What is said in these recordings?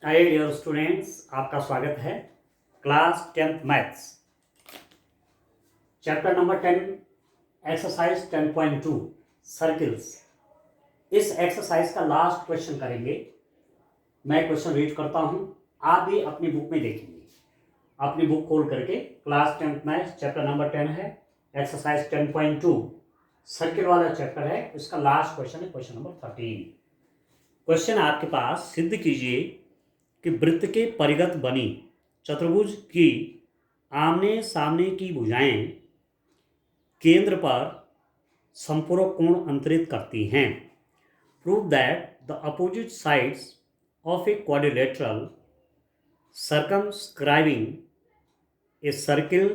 Hi dear students, आपका स्वागत है। Class 10th maths chapter number 10 exercise 10.2 circles. इस एक्सरसाइज का लास्ट क्वेश्चन करेंगे। मैं क्वेश्चन रीड करता हूं, आप भी अपनी बुक में देखेंगे। अपनी बुक खोल करके class 10th maths chapter number 10 है, एक्सरसाइज 10.2 सर्किल वाला चैप्टर है। इसका लास्ट क्वेश्चन है क्वेश्चन नंबर 13। क्वेश्चन आपके पास, सिद्ध कीजिए कि वृत्त के परिगत बनी चतुर्भुज की आमने सामने की भुजाएं केंद्र पर संपूरक कोण अंतरित करती हैं। Prove that the opposite sides of a quadrilateral circumscribing a circle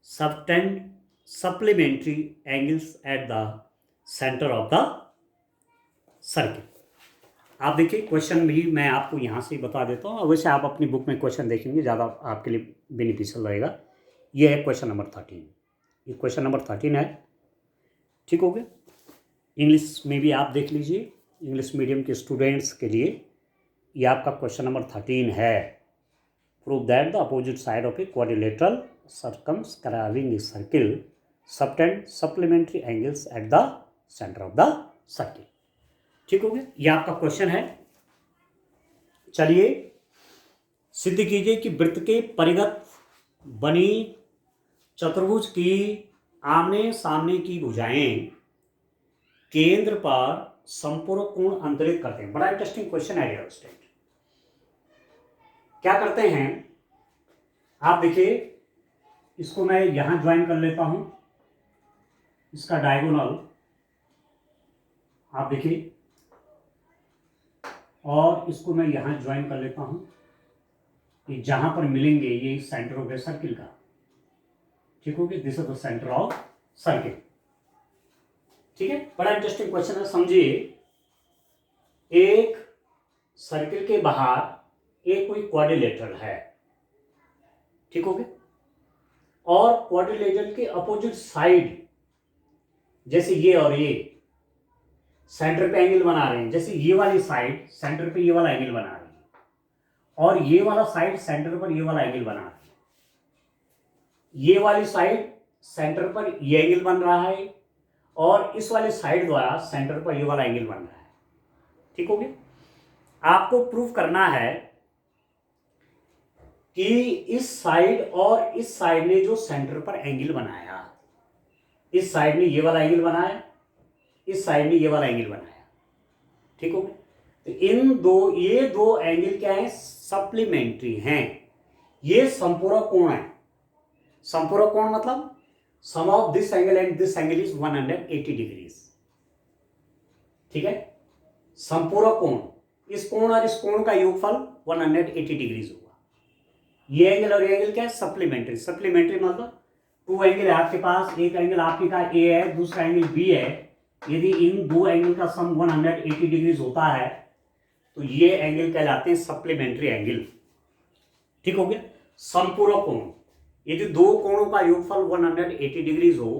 subtend supplementary angles at the center of the circle। आप देखिए, क्वेश्चन भी मैं आपको यहाँ से बता देता हूँ। वैसे आप अपनी बुक में क्वेश्चन देखेंगे, ज़्यादा आपके लिए बेनिफिशियल रहेगा। ये है क्वेश्चन नंबर 13। ये क्वेश्चन नंबर 13 है, ठीक हो गया। इंग्लिश में भी आप देख लीजिए, इंग्लिश मीडियम के स्टूडेंट्स के लिए ये आपका क्वेश्चन नंबर 13 है। Prove that the opposite side of a quadrilateral circumscribing a circle subtend supplementary angles at the centre of the circle. ठीक हो गया, ये आपका क्वेश्चन है। चलिए, सिद्ध कीजिए कि वृत्त के परिगत बनी चतुर्भुज की आमने सामने की भुजाएं केंद्र पर संपूरक कोण अंतरित करते हैं। बड़ा इंटरेस्टिंग क्वेश्चन है डियर स्टूडेंट। क्या करते हैं, आप देखिए, इसको मैं यहां ज्वाइन कर लेता हूं, इसका डायगोनल आप देखिए, और इसको मैं यहां ज्वाइन कर लेता हूं कि जहां पर मिलेंगे ये सेंटर हो गया सर्किल का। ठीक हो गया, this is the centre of circle. ठीक है, बड़ा इंटरेस्टिंग क्वेश्चन है, समझिए। एक सर्किल के बाहर एक कोई क्वाड्रिलेटरल है, ठीक हो गया, और क्वाड्रिलेटरल के अपोजिट साइड जैसे ये और ये सेंटर पे एंगल बना रहे हैं। जैसे ये वाली साइड सेंटर पे ये वाला एंगल बना रही है, और ये वाला साइड सेंटर पर ये वाला एंगल बना रही है। ये वाली साइड सेंटर पर ये एंगल बन रहा है, और इस वाली साइड द्वारा सेंटर पर ये वाला एंगल बन रहा है। ठीक हो गया। आपको प्रूफ करना है कि इस साइड और इस साइड ने जो सेंटर पर एंगल बनाया, इस साइड ने ये वाला एंगल बनाया, इस साइड ने ये वाला एंगल बनाया। ठीक हो गया। तो ये दो एंगल क्या है, सप्लीमेंट्री हैं। ये संपूरक कोण है। संपूरक कोण मतलब sum of this angle and this angle is 180 degrees. ठीक है, संपूरक कोण, इस कोण और इस कोण का योगफल 180 डिग्रीज होगा। ये एंगल और ये एंगल क्या है, सप्लीमेंट्री। सप्लीमेंट्री मतलब टू एंगल है आपके पास, एक एंगल आपके का ए है, दूसरा एंगल बी है। यदि इन दो एंगल का सम 180 डिग्रीज होता है तो ये एंगल कहलाते हैं सप्लीमेंट्री एंगल। ठीक हो गया। संपूरक कोण, यदि दो कोणों का योगफल 180 डिग्रीज हो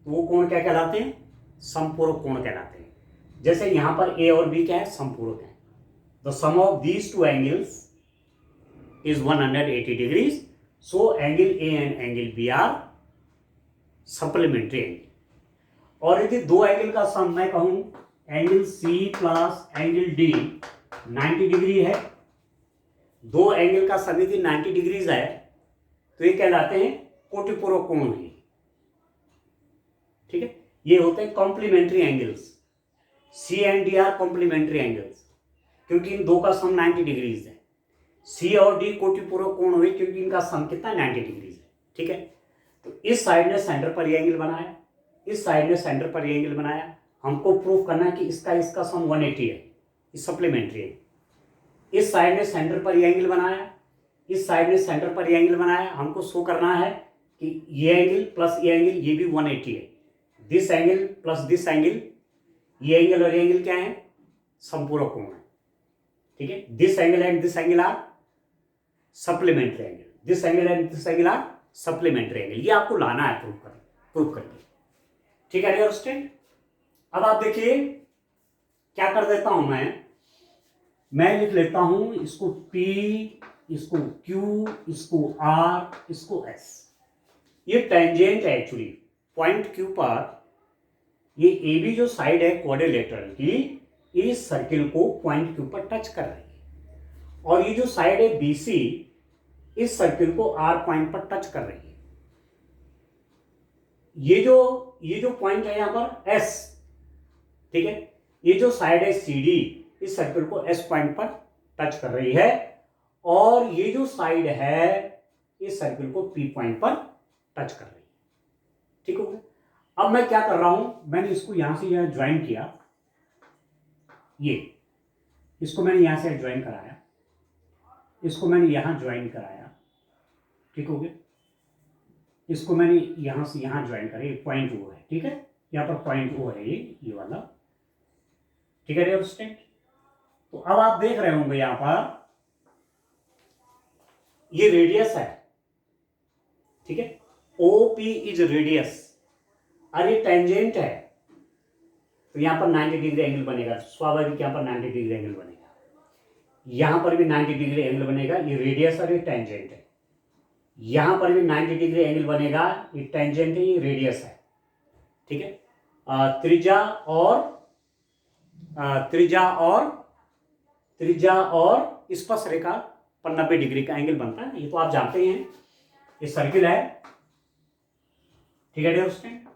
तो वो कोण क्या कहलाते हैं, संपूरक कोण कहलाते हैं। जैसे यहां पर ए और बी क्या है, संपूरक है। The sum of these two angles is 180 degrees, so angle A and angle B are supplementary angle। और यदि दो एंगल का सम मैं कहूं angle C plus angle D 90 degree है, दो एंगल का सम यदि 90 डिग्रीज है तो ये कहलाते हैं कोटिपूरक कोण है। ठीक है, ये होते हैं complementary angles. C and D are complementary angles क्योंकि इन दो का सम 90 डिग्रीज है। सी और डी कोटिपूरक कोण हुए क्योंकि इनका सम कितना 90 डिग्रीज है। ठीक है, तो इस साइड ने सेंटर पर ये एंगल बनाया, इस साइड ने सेंटर पर ये एंगल बनाया। हमको प्रूफ करना है कि इसका सम 180 है, इस सप्लीमेंट्री है। इस साइड ने सेंटर पर ये एंगल बनाया, इस साइड ने सेंटर पर ये एंगल बनाया। हमको शो करना है कि ये एंगल प्लस ये एंगल ये भी 180 है। This angle plus this angle, ये एंगल और ये एंगल क्या है, संपूरक कोण है। ठीक है, this angle and this angle are supplementary angle, this angle and this angle are supplementary angle. ये आपको लाना है प्रूफ करके। ठीक है डियर स्टूडेंट, अब आप देखिए क्या कर देता हूं मैं, मैं लिख लेता हूं इसको P, इसको Q, इसको R, इसको S। ये टेंजेंट है एक्चुअली पॉइंट Q पर। ये AB जो साइड है क्वाड्रिलेटरल की, इस सर्किल को पॉइंट Q पर टच कर रही है, और ये जो साइड है BC इस सर्किल को R पॉइंट पर टच कर रही है। ये जो पॉइंट है यहां पर S, ठीक है, ये जो साइड है CD इस सर्किल को S पॉइंट पर टच कर रही है, और ये जो साइड है इस सर्किल को P पॉइंट पर टच कर रही है। ठीक हो गया। अब मैं क्या कर रहा हूं, मैंने इसको यहां से यहां ज्वाइन किया, ये इसको मैंने यहां से ज्वाइन कराया, इसको मैंने यहां ज्वाइन कराया। ठीक हो गया। इसको मैंने यहां से यहां ज्वाइन करा, ये पॉइंट वो है, ठीक है, यहां पर पॉइंट वो है, ये वाला, ठीक है डियर स्टूडेंट। तो अब आप देख रहे होंगे यहां पर ये रेडियस है, ठीक है, OP इज रेडियस, और ये टेंजेंट है, तो यहां पर 90 डिग्री एंगल बनेगा, स्वाभाविक यहां पर 90 डिग्री एंगल बनेगा, यहां पर भी 90 डिग्री एंगल बनेगा, ये रेडियस और ये टेंजेंट है। यहां पर भी 90 डिग्री एंगल बनेगा, ये टेंजेंट है, ये रेडियस है, ठीक है। त्रिज्या और स्पर्शरेखा पर 90 डिग्री का एंगल बनता है, ये तो आप जानते हैं। ये सर्किल है, ठीक है डियर स्टूडेंट।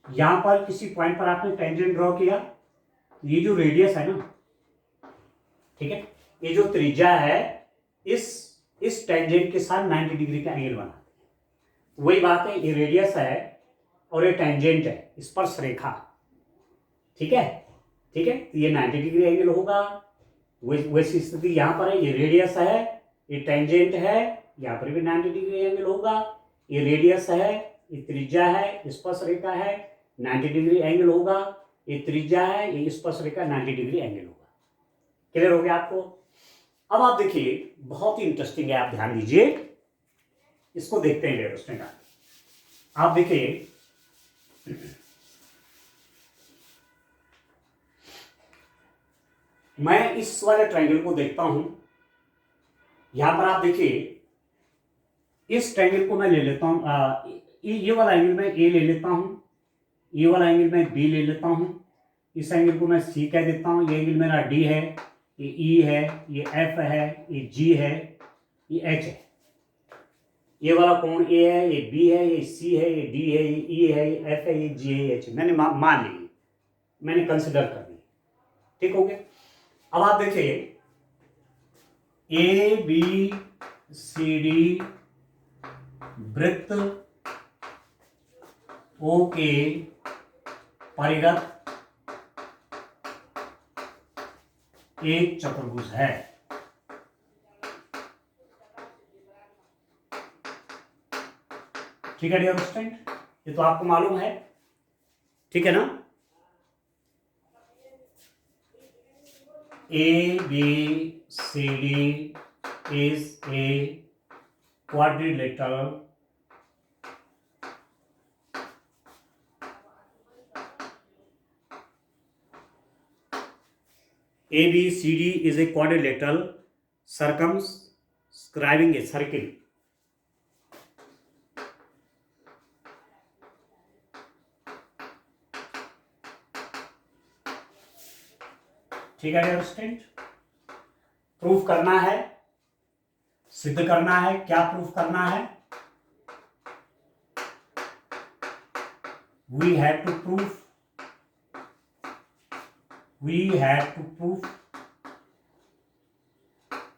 यहां पर किसी पॉइंट पर आपने टेंजेंट ड्रॉ किया, ये जो रेडियस है ना, ठीक है, ये जो त्रिज्या है इस टेंजेंट के साथ 90 डिग्री का एंगल बनाते हैं। वही बात है, ये रेडियस है और ये टेंजेंट है, स्पर्श रेखा, ठीक है, ठीक है, तो ये 90 डिग्री एंगल होगा। वैसी स्थिति यहां पर है, ये रेडियस है, ये टेंजेंट है, यहां पर भी 90 डिग्री एंगल होगा। ये रेडियस है, ये त्रिज्या है, स्पर्श रेखा है, 90 डिग्री एंगल होगा। ये त्रिज्या है, ये स्पर्श रेखा, 90 डिग्री एंगल होगा। क्लियर हो गया आपको। अब आप देखिए, बहुत ही इंटरेस्टिंग है, आप ध्यान दीजिए, इसको देखते हैं डियर स्टूडेंट। आप देखिए, मैं इस वाले ट्रायंगल को देखता हूं, यहां पर आप देखिए, इस ट्रायंगल को मैं ले लेता हूं, ये वाला एंगल मैं ए ले लेता हूं, ये वाला एंगल मैं बी ले लेता हूं, इस एंगल को मैं सी कह देता हूं, ये एंगल मेरा डी है, ये ई है, ये एफ है, ये जी है, ये एच है। ये वाला कोण ए है, ये बी है, ये सी है, ये डी है, ये ई है, ये एफ है, ये जी है, ये एच है। मैंने मान ली, मैंने कंसिडर कर ली। ठीक हो गया। अब आप देखिए, ए बी सी डी वृत्त ओ के परिगत एक चतुर्भुज है। ठीक है डियर स्टूडेंट, ये तो आपको मालूम है, ठीक है ना। A B C D is a quadrilateral ABCD is a quadrilateral circumscribing a circle. ठीक है डियर स्टूडेंट, प्रूफ करना है, सिद्ध करना है। क्या प्रूफ करना है? we have to prove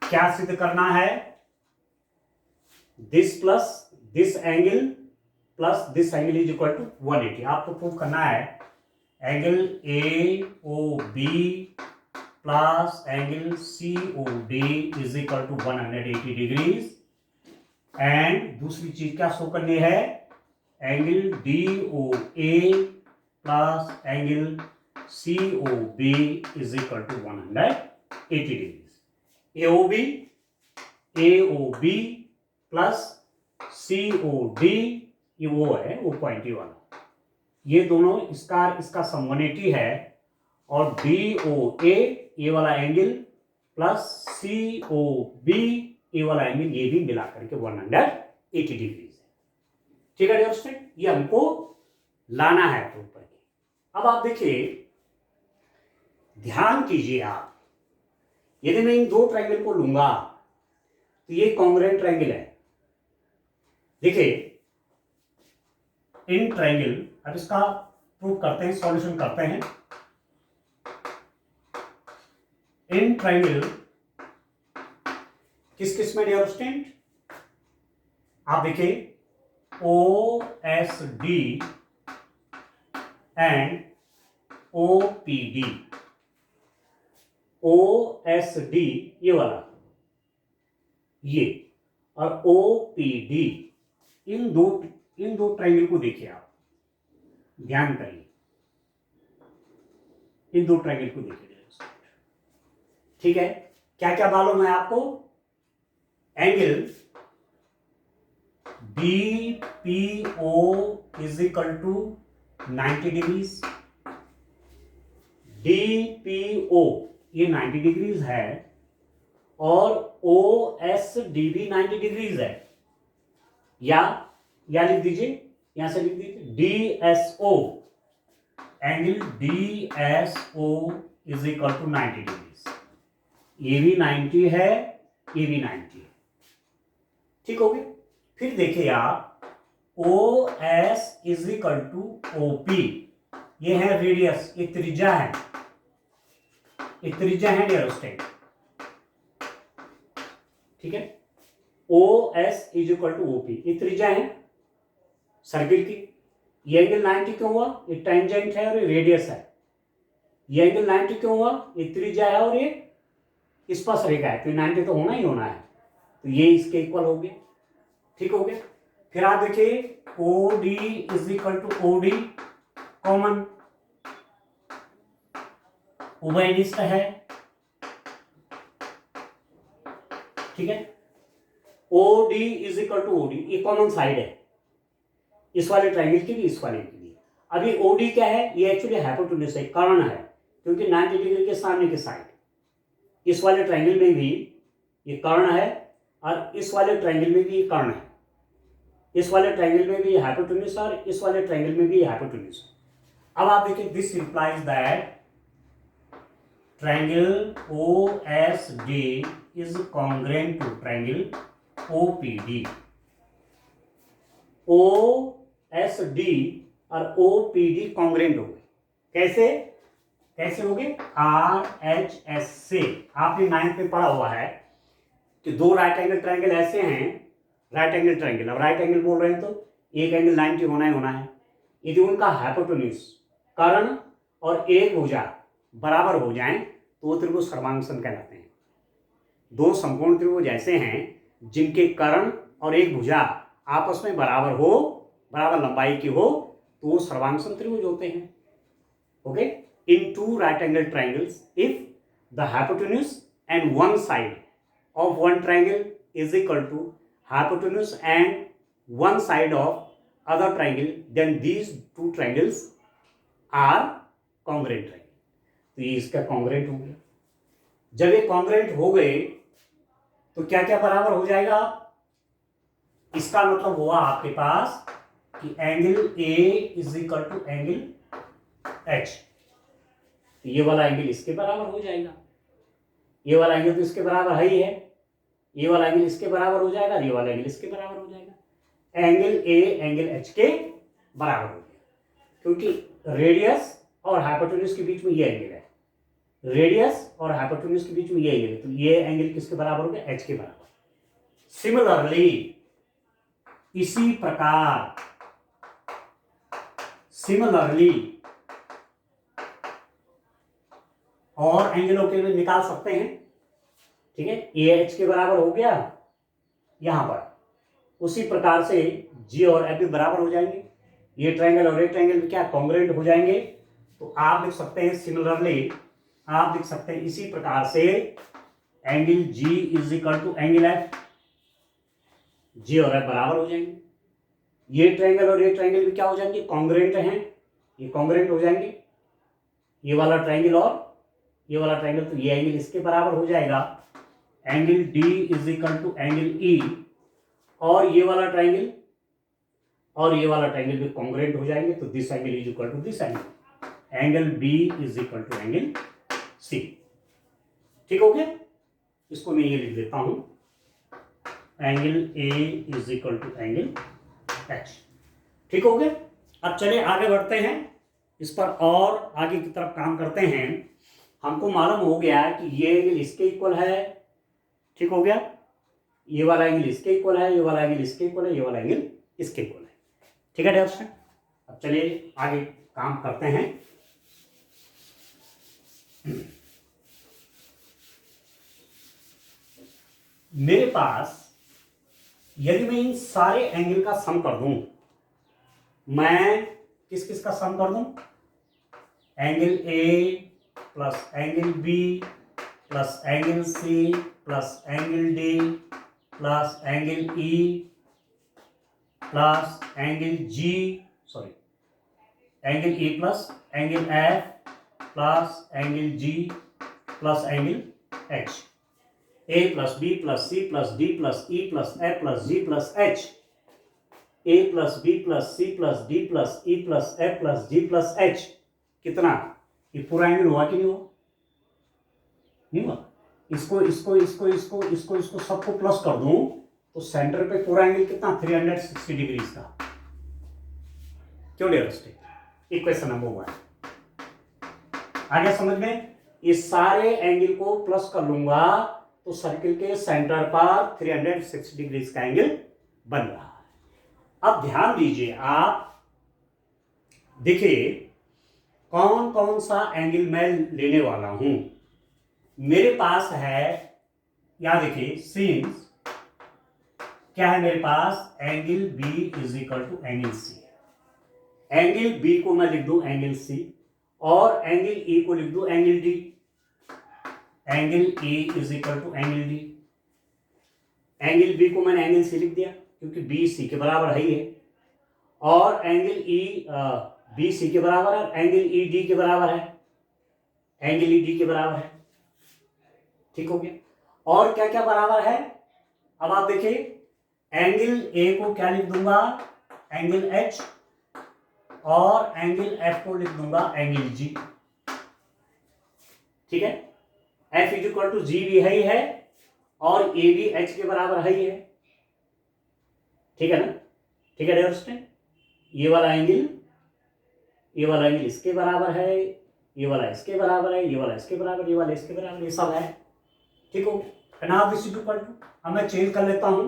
क्या सिद्ध करना है? This plus this angle plus this angle is equal to 180। आपको प्रूव करना है angle AOB plus angle COD is equal to 180 degrees. And दूसरी चीज क्या शो करनी है? Angle DOA plus angle COB is equal to 180 degrees. AOB plus COD, ये वो है, वो पॉइंट वाला, ये दोनों इसका सम 180 है। और DOA, ये वाला एंगल प्लस COB, ये वाला एंगल ये भी मिला करके 180 डिग्री है। ठीक है डियर स्टूडेंट, ये हमको लाना है तो ऊपर के। अब आप देखिए, ध्यान कीजिए आप, यदि मैं इन दो ट्रायंगल को लूंगा तो ये कॉन्ग्रुएंट ट्रायंगल है। देखिए इन ट्रायंगल, अब इसका प्रूव करते हैं, सॉल्यूशन करते हैं। इन ट्रायंगल किस किस में डियर स्टूडेंट, आप देखिए OSD एंड OPD। OSD ये वाला, ये, और OPD, इन दो ट्रायंगल को देखिए आप, ध्यान करिए, इन दो ट्रायंगल को देखिए। ठीक है, क्या क्या मालूम है आपको? Angle BPO is equal to 90 degrees. DPO ये 90 डिग्रीज है और OSD भी 90 डिग्रीज है। या लिख दीजिए, यहां से लिख दीजिए DSO, angle DSO is equal to 90 degrees. ये भी 90 है, ये भी 90 है। ठीक हो गया। फिर देखिए आप, OS is equal to OP, ये है रेडियस, ये त्रिज्या है, ये त्रिज्या है डियर स्टूडेंट। ठीक है, OS is equal to OP, ये त्रिज्या है सर्किल की। ये एंगल 90 क्यों हुआ? ये टेंजेंट है और ये रेडियस है। ये एंगल 90 क्यों हुआ? ये त्रिज्या है और ये स्पर्श रेखा है, तो 90 तो होना ही होना है, तो ये इसके इक्वल हो गया। ठीक हो गया। फिर आप देखिए OD is equal to OD, common, उभयनिष्ठ है। ठीक है, OD is equal to OD, ये कॉमन साइड है इस वाले ट्रायंगल की भी, इस वाले की भी। अभी OD क्या है? ये एक्चुअली हाइपोटेन्यूज है, कर्ण है, क्योंकि 90 डिग्री के सामने की साइड। इस वाले ट्रायंगल में भी ये कर्ण है और इस वाले ट्रायंगल में भी ये कर्ण है। इस वाले ट्रायंगल में भी हाइपोटेन्यूज और इस वाले ट्रायंगल में भी हाइपोटेन्यूज। अब आप देखिए, this implies that triangle OSD is congruent to triangle OPD। OSD और OPD कॉन्ग्रुएंट हो गए। कैसे हो गए? RHS से। आपने 9th में पढ़ा हुआ है कि दो राइट एंगल ट्रायंगल ऐसे हैं, राइट एंगल ट्रायंगल, अब राइट एंगल बोल रहे हैं तो एक एंगल 90 होना ही होना है। यदि उनका हाइपोटेन्यूज, कर्ण और एक भुजा बराबर हो जाएं तो वो त्रिभुज सर्वांगसम कहलाते हैं। दो समकोण त्रिभुज ऐसे हैं जिनके कर्ण और एक भुजा आपस में बराबर हो, बराबर लंबाई की हो, तो वो सर्वांगसम त्रिभुज होते हैं। Okay, in two right angle triangles, if the hypotenuse and one side of one triangle is equal to hypotenuse and one side of other triangle, then these two triangles are congruent triangle। तो ये इसका congruent हो गया। जब ये congruent हो गए तो क्या क्या बराबर हो जाएगा? इसका मतलब हुआ आपके पास कि angle A is equal to angle H, तो ये वाला एंगल इसके बराबर हो जाएगा। ये वाला एंगल तो इसके बराबर है ही है, ये वाला एंगल इसके बराबर हो जाएगा, ये वाला एंगल इसके बराबर हो जाएगा। एंगल A एंगल H के बराबर हो गया, क्योंकि रेडियस और हाइपोटेन्यूज के बीच में ये एंगल है, रेडियस और हाइपोटेन्यूज के बीच में ये एंगल है, तो ये एंगल किसके बराबर हो गया? H के बराबर। सिमिलरली, इसी प्रकार सिमिलरली और एंगलों के भी निकाल सकते हैं। ठीक है, ये H के बराबर हो गया यहां पर, उसी प्रकार से G और F भी बराबर हो जाएंगे। ये ट्रायंगल और ये ट्रायंगल भी क्या कॉन्ग्रुएंट हो जाएंगे। तो आप लिख सकते हैं सिमिलरली, आप लिख सकते हैं इसी प्रकार से angle G is equal to angle F, G और F बराबर हो जाएंगे। ये ट्रायंगल और ये ट्रायंगल भी क्या हो जाएंगे? कॉन्ग्रुएंट हैं, ये कॉन्ग्रुएंट हो जाएंगे, ये वाला ट्रायंगल और ये वाला ट्राइंगल, तो ये एंगल इसके बराबर हो जाएगा, angle D is equal to angle E, और ये वाला ट्राइंगल और ये वाला ट्राइंगल भी कॉन्ग्रुएंट हो जाएंगे, तो this angle is equal to this angle, angle B is equal to angle C. ठीक हो गया? इसको मैं ये लिख देता हूं, angle A is equal to angle H. ठीक हो गया? अब चलिए आगे बढ़ते हैं, इस पर और आगे की तरफ काम करते हैं। हमको मालूम हो गया कि ये एंगल इसके इक्वल है, ठीक हो गया, ये वाला एंगल इसके इक्वल है, ये वाला एंगल इसके इक्वल है, ये वाला एंगल इसके इक्वल है। ठीक है डियर स्टूडेंट? अब चलिए आगे काम करते हैं। मेरे पास यदि मैं इन सारे एंगल का सम कर दूं, मैं किस किस का सम कर दूं, angle A plus angle B plus angle C plus angle D plus angle E plus angle G, sorry angle E plus angle F plus angle G plus angle H, A plus B plus C plus D plus E plus F plus G plus H, A plus B plus C plus D plus E plus F plus G plus H. कितना? ये पूरा angle हुआ कि नहीं हुआ? नहीं हुआ। इसको इसको इसको इसको इसको इसको सबको प्लस कर दूं तो सेंटर पे पूरा एंगल कितना? 360 डिग्री का। क्यों डियर स्टूडेंट? इक्वेशन नंबर 1 आ गया समझ में? ये सारे एंगल को प्लस कर लूंगा तो सर्किल के सेंटर पर 360 डिग्री का एंगल बन रहा है। अब ध्यान दीजिए, आप देखिए कौन कौन सा एंगल मैं लेने वाला हूं। मेरे पास है, यहां देखिए सीन्स क्या है मेरे पास, angle B is equal to angle C. Angle B को मैं लिख दूं एंगल सी, और एंगल ई को लिख दूं angle D. Angle A is equal to angle D. Angle B को मैंने एंगल सी लिख दिया क्योंकि बी सी के बराबर है, और एंगल ई बी सी के बराबर है, एंगल ई डी के बराबर है, एंगल ई डी के बराबर है। ठीक हो गया? और क्या क्या बराबर है? अब आप देखिए, एंगल ए को क्या लिख दूंगा, एंगल एच, और एंगल एफ को लिख दूंगा एंगल जी। ठीक है? एफ इज इक्वल टू जी भी है और ए भी एच के बराबर है। ठीक है ना? ठीक है डियर स्टूडेंट? ये वाला एंगल इसके बराबर है, ये वाला इसके बराबर है, ये वाला इसके बराबर, ये वाला इसके बराबर, ये सब है। ठीक हो? Now this is equal to, अब मैं चेंज कर लेता हूं,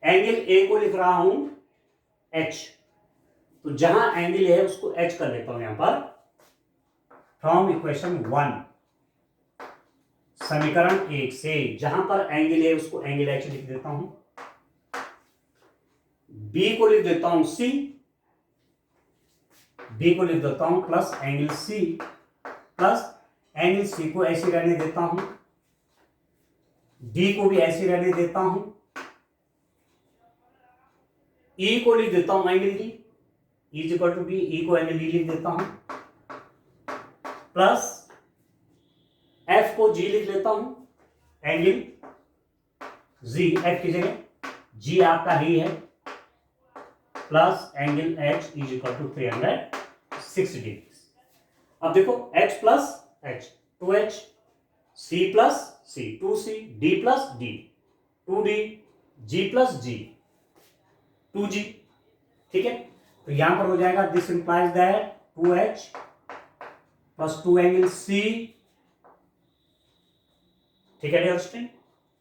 एंगल ए को लिख रहा हूं एच, तो जहां एंगल है उसको एच कर लेता हूं यहां पर, फ्रॉम इक्वेशन 1 समीकरण 1 से, जहां पर एंगल है उसको एंगल एच लिख देता हूं, बी को लिख देता हूं सी, बी को लिख देता हूं plus angle C, plus angle C को ऐसे रहने देता हूं, डी को भी ऐसे रहने देता हूं, ई को लिख देता हूं angle D, is equal to B, E को एंगल डी लिख देता हूं, प्लस एफ को जी लिख लेता हूं, एंगल जी, एफ की जगह जी आपका ही है, plus angle H is equal to 360 degree. अब देखो H plus H 2h, C plus C 2c, D plus D 2d, G plus G 2g। ठीक है? तो यहां पर हो जाएगा, this implies that 2h plus 2 angle C. ठीक है डियर स्टूडेंट?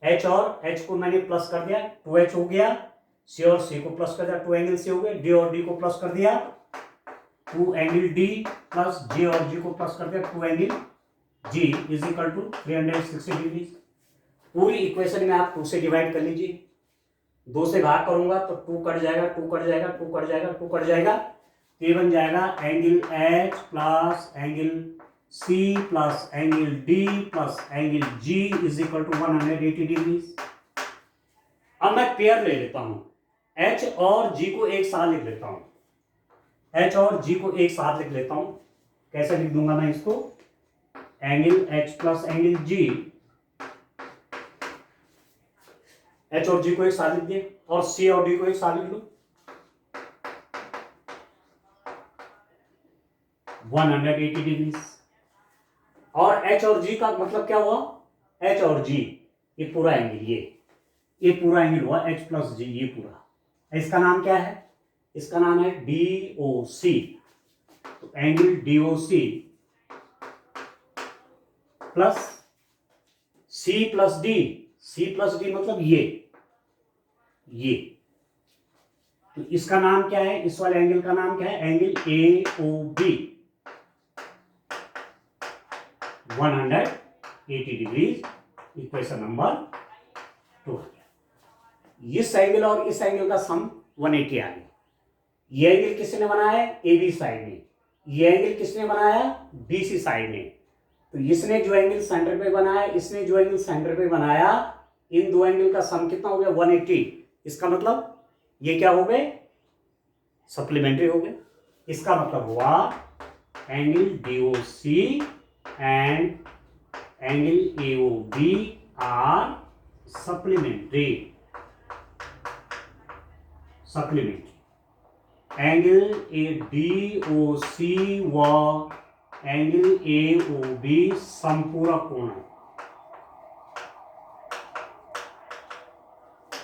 एच और एच को मैंने प्लस कर दिया, 2h हो गया, सी और सी को प्लस कर दिया, 2 एंगल सी हो गए, डी और डी को प्लस कर दिया, 2 एंगल डी, प्लस जे और जी को प्लस कर दिया, 2 angle G is equal to 360 degree. पूरी इक्वेशन में आप 2 से डिवाइड कर लीजिए, 2 से भाग करूंगा तो 2 कट जाएगा, 2 कट जाएगा, 2 कट जाएगा, 2 कट जाएगा, तो ये बन जाएगा angle H plus angle C plus angle D plus angle G is equal to 180 degree. अब मैं पेयर ले लेता हूं, एच और जी को एक साथ लिख लेता हूं, एच और जी को एक साथ लिख लेता हूं। कैसे लिख दूंगा मैं इसको, एंगल एच प्लस एंगल जी, एच और जी को एक साथ लिख दिए और सी और डी को एक साथ लिख लो, 180 डिग्री। और एच और जी का मतलब क्या हुआ, एच और जी ये पूरा एंगल, ये पूरा एंगल हुआ एच प्लस जी, ये पूरा। इसका नाम क्या है, इसका नाम है डी ओ सी। तो angle D O C plus C plus D, C plus D मतलब ये। तो इसका नाम क्या है, इस वाले एंगल का नाम क्या है, angle A O B, 180 degree. Equation number 2। इस एंगल और इस एंगल का सम 180 आ गया। ये एंगल किसने बनाया है, ए बी साइड ने, ये एंगल किसने बनाया, बी सी साइड ने। तो इसने जो एंगल सेंटर पे बनाया, इसने जो एंगल सेंटर पे बनाया, इन दो एंगल का सम कितना हो गया, 180। इसका मतलब ये क्या हो गए, सप्लीमेंट्री हो गए। इसका मतलब हुआ angle DOC and angle AOB are supplementary. Angle A DOC व एंगल एओबी संपूरक कोण है।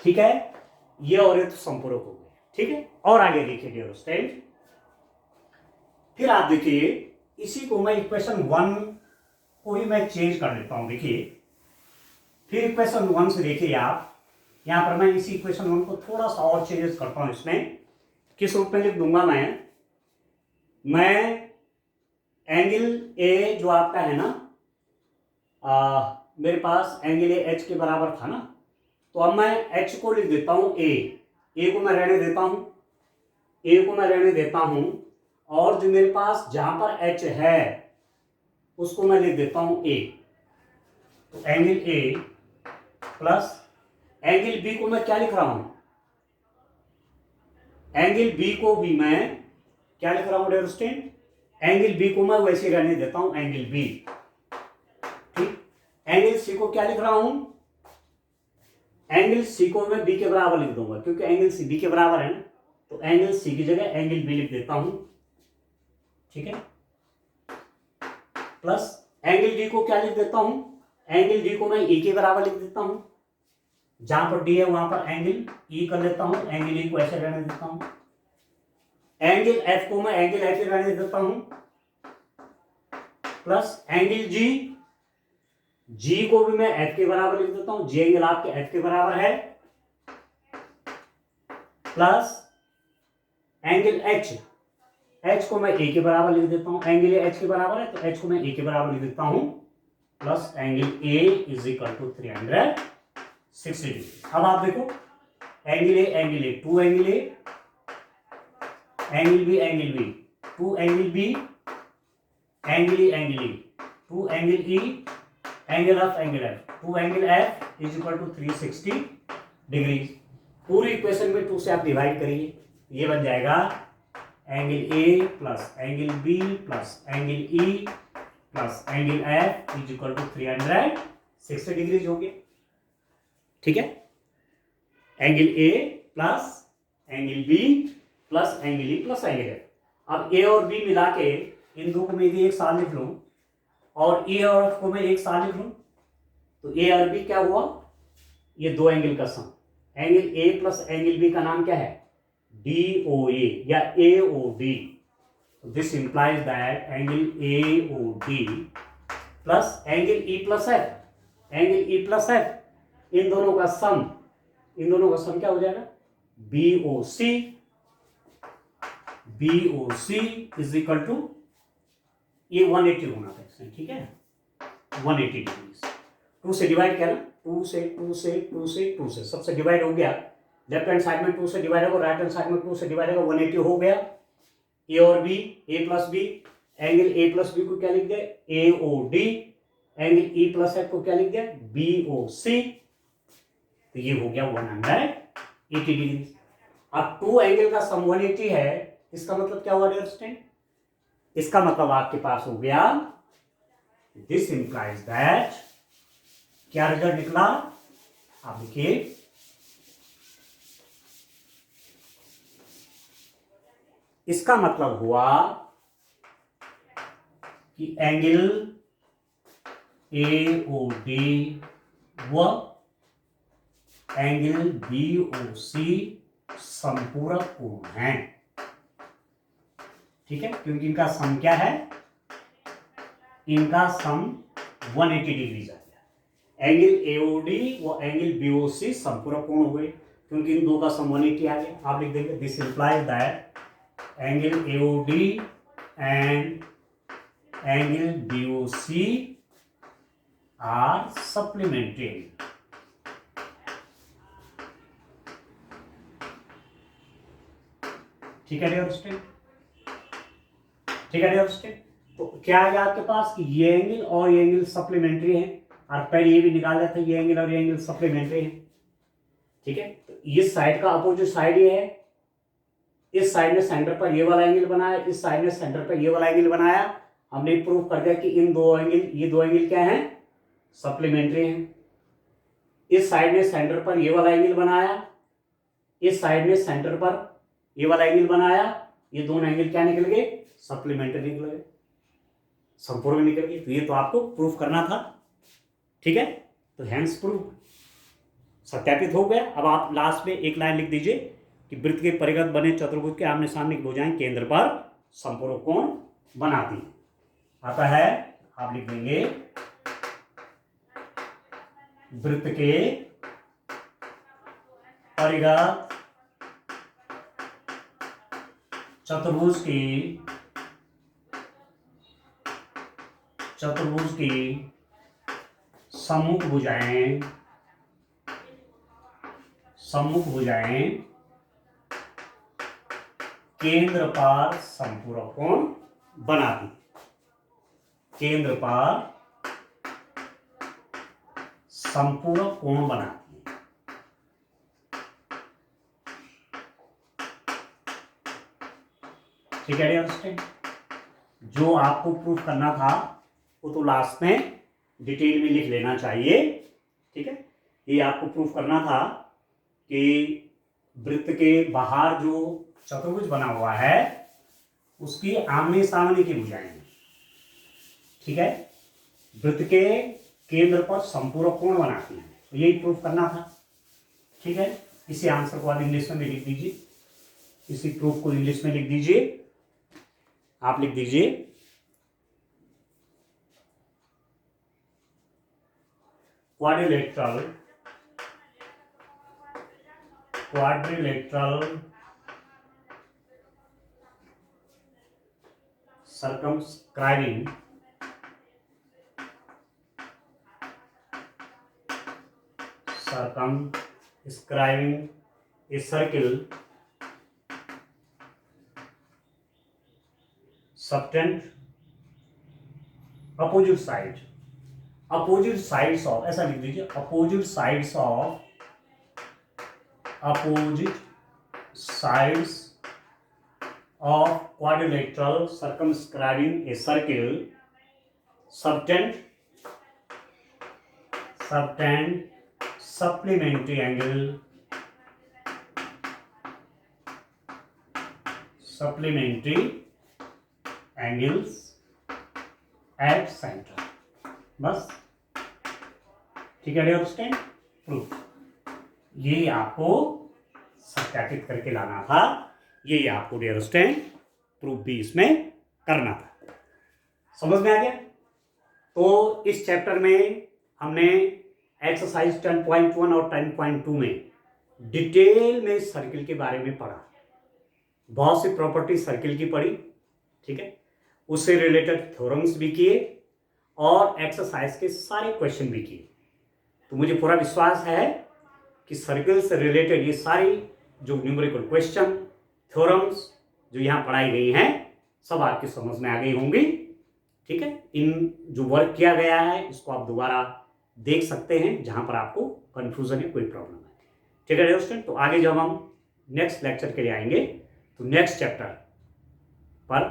ठीक है, ये और ये तो संपूरक हो गए। ठीक है, और आगे देखिए डियर स्टूडेंट, फिर आप देखिए इसी को मैं इक्वेशन 1 को ही मैं चेंज कर देता हूं। देखिए फिर इक्वेशन 1 से देखिए आप, यहां पर मैं इसी इक्वेशन 1 को थोड़ा सा और चेंजेस करता हूं। इसमें किस रूप में लिख दूंगा, मैं एंगल ए जो आपका है ना, मेरे पास एंगल ए एच के बराबर था ना, तो अब मैं एच को लिख देता हूं ए को मैं रहने देता हूं, और जो मेरे पास जहां पर एच है उसको मैं लिख देता हूं ए। तो angle A plus angle B को मैं क्या लिख रहा हूं, एंगल बी को भी मैं क्या लिख रहा हूं डियर स्टूडेंट, एंगल बी को मैं वैसे रहने देता हूं एंगल बी। ठीक, एंगल सी को क्या लिख रहा हूं, एंगल सी को मैं बी के बराबर लिख दूंगा, क्योंकि एंगल सी बी के बराबर है ना, तो एंगल सी की जगह एंगल बी लिख देता हूं। ठीक है, प्लस एंगल डी को क्या लिख देता हूं, एंगल डी को मैं ई के बराबर लिख देता हूं, जहां पर डी है वहां पर एंगल ई कर लेता हूं, एंगल ई को ऐसे रहने देता हूं। एंगल एफ को मैं एंगल एफ ही रहने देता हूं, प्लस एंगल जी को भी मैं एफ के बराबर लिख देता हूं, जी एंगल आपके एफ के बराबर है, प्लस एंगल एच को मैं ए के बराबर लिख देता हूं, एंगल ए एच के बराबर है तो एच को मैं ए के बराबर लिख देता हूं, plus angle A is equal to 360 degree. अब आप देखो angle A 2 angle A, angle B 2 angle B, angle E 2 angle E, angle F 2 angle F is equal to 360 degree. पूरी इक्वेशन में 2 से आप डिवाइड करिए, ये बन जाएगा angle A plus angle B plus angle E plus angle F is equal to 360 degree हो गया। ठीक है, angle A plus angle B plus angle E plus angle F. अब ए और बी मिला के इन दो को मैं एक साथ लिख लूं और ए और एफ को मैं एक साथ लिख लूं, तो ए और बी क्या हुआ, ये दो एंगल का sum. Angle A plus angle B का नाम क्या है, DOA या AOD। This implies that angle AOD plus angle E plus F, angle E plus F, इन दोनों का सम क्या हो जाएगा, BOC इज इक्वल टू, ये 180 होना था। ठीक है, 180 डिग्री। 2 से डिवाइड किया ना, 2 से सबसे डिवाइड हो गया। लेफ्ट हैंड साइड में 2 से डिवाइड होगा, राइट हैंड साइड में 2 से डिवाइड होगा, 180 हो गया। ए और B, A plus B, angle A plus B को क्या लिख दिया, AOD, angle E plus F को क्या लिख दिया, BOC। तो ये हो गया 180 डिग्री। अब 2 एंगल का सम 180 है, इसका मतलब क्या हुआ डियर स्टूडेंट, इसका मतलब आपके पास हो गया दिस इंप्लाइज दैट, क्या रिजल्ट निकला आप देखिए, इसका मतलब हुआ कि एंगल AOD व एंगल BOC संपूरक कोण हैं। ठीक है, क्योंकि इनका सम क्या है, इनका सम 180 डिग्री आ गया। एंगल AOD व एंगल BOC संपूरक कोण हुए, क्योंकि इन दो का सम 180 आ गया। आप लिख देंगे this implies that angle AOD and angle BOC are supplementary. ठीक है डियर स्टूडेंट, ठीक है डियर स्टूडेंट। तो क्या आ गया आपके पास कि ये एंगल और ये एंगल सप्लीमेंट्री है, और पहले ये भी निकाल देते हैं, ये एंगल और ये एंगल सप्लीमेंट्री है। ठीक है, तो इस साइड का अपोजिट साइड ये है, इस साइड ने सेंटर पर ये वाला एंगल बनाया, इस साइड ने सेंटर पर ये वाला एंगल बनाया। हमने प्रूव कर दिया कि इन दो एंगल, ये दो एंगल क्या है, सप्लीमेंट्री हैं। इस साइड ने सेंटर पर ये वाला एंगल बनाया, इस साइड ने सेंटर पर ये वाला एंगल बनाया, ये दोनों एंगल क्या निकल गए, सप्लीमेंट्री निकल गए, संपूर्ण निकल गए। तो ये तो आपको प्रूफ करना था। ठीक है, तो हैंस प्रूफ सत्यापित हो गया। अब आप लास्ट में एक लाइन लिख दीजिए कि वृत्त के परिगत बने चतुर्भुज के आमने सामने की भुजाएं केंद्र पर संपूर्ण कोण बनाती आता है। आप लिख देंगे वृत्त के परिगत चतुर्भुज की सम्मुख भुजाएं केंद्र पर संपूरक कोण बनाती, केंद्र पर संपूरक कोण बनाती है। ठीक है डियर स्टूडेंट, जो आपको प्रूफ करना था वो तो लास्ट में डिटेल में लिख लेना चाहिए। ठीक है, ये आपको प्रूफ करना था कि वृत्त के बाहर जो चतुर्भुज बना हुआ है उसकी आमने सामने की भुजाएं, ठीक है, वृत्त के केंद्र पर संपूरक कोण बनाती हैं, तो यही प्रूफ करना था। ठीक है, इसी आंसर को आप इंग्लिश में भी लिख दीजिए, इसी प्रूफ को इंग्लिश में लिख दीजिए। आप लिख दीजिए quadrilateral circumscribing a circle subtend opposite sides of, ऐसा लिख दीजिए opposite sides of quadrilateral circumscribing a circle subtend supplementary angles at center। बस ठीक है डियर स्टूडेंट, प्रूफ ये आपको सत्यापित करके लाना था, ये आपको डियर स्टूडेंट प्रूफ भी इसमें करना था। समझ में आ गया? तो इस चैप्टर में हमने एक्सरसाइज 10.1 और 10.2 में डिटेल में सर्किल के बारे में पढ़ा, बहुत सी प्रॉपर्टी सर्किल की पढ़ी। ठीक है, उससे रिलेटेड थ्योरम्स भी किए और एक्सरसाइज के सारे क्वेश्चन भी किए। तो मुझे पूरा विश्वास है कि सर्किल से रिलेटेड ये सारी जो न्यूमेरिकल क्वेश्चन, थ्योरम्स जो यहाँ पढ़ाई गई हैं सब आपकी समझ में आ गई होंगी। ठीक है, इन जो वर्क किया गया है इसको आप दोबारा देख सकते हैं जहाँ पर आपको कन्फ्यूजन है, कोई प्रॉब्लम है। ठीक है स्टूडेंट, तो आगे जब हम नेक्स्ट लेक्चर के लिए आएंगे तो नेक्स्ट चैप्टर पर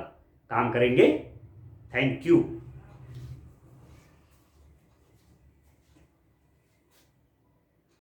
काम करेंगे। Thank you.